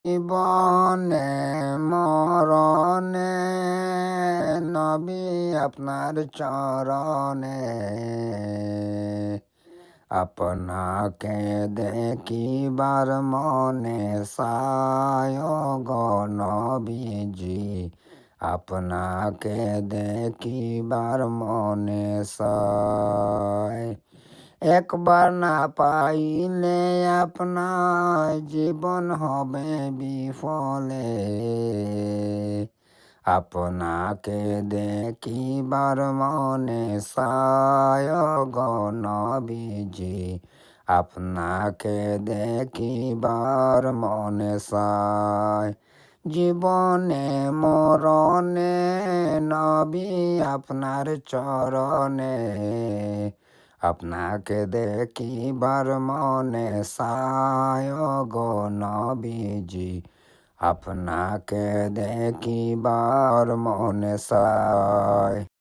জীবনে মরণে নবী আপনার চরণে আপনাকে দেখিবার মনে সায় গো নবীজি আপনাকে দেখিবার মনে সায় একবার না পাইলে আপনার জীবন হবে বিফলে আপনাকে দেখিবার মনে সায় গো নবীজি আপনাকে দেখিবার মনে সায় জীবনে মরণে নবী আপনার চরণে আপনাকে দেখিবার মনে সায় গো নবীজি আপনাকে দেখিবার মনে সায়।